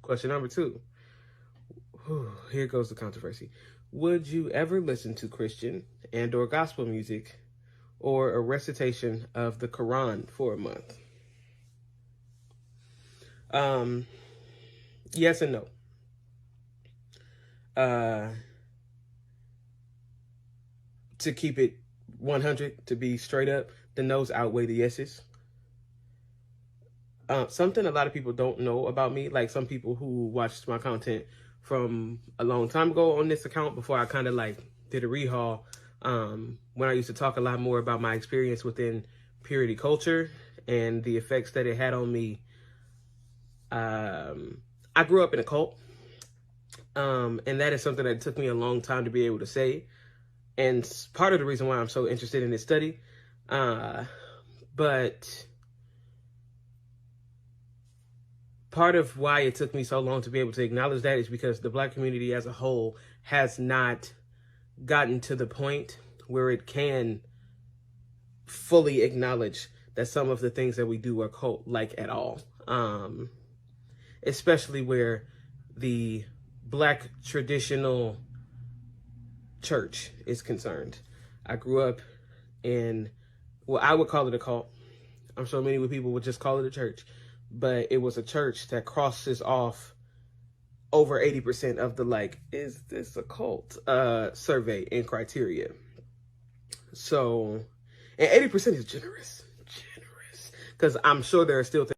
Question number 2. Here goes the controversy. Would you ever listen to Christian and or gospel music or a recitation of the Quran for a month? Yes and no. To keep it 100, to be straight up, the no's outweigh the yeses. Something a lot of people don't know about me, like some people who watched my content from a long time ago on this account before I kind of like did a rehaul, when I used to talk a lot more about my experience within purity culture and the effects that it had on me. I grew up in a cult, and that is something that took me a long time to be able to say, and part of the reason why I'm so interested in this study. But part of why it took me so long to be able to acknowledge that is because the Black community as a whole has not gotten to the point where it can fully acknowledge that some of the things that we do are cult-like at all. Especially where the Black traditional church is concerned. I grew up in, well, I would call it a cult. I'm sure many people would just call it a church. But it was a church that crosses off over 80% of the, like, is this a cult survey and criteria. So, and 80% is generous, because I'm sure there are still things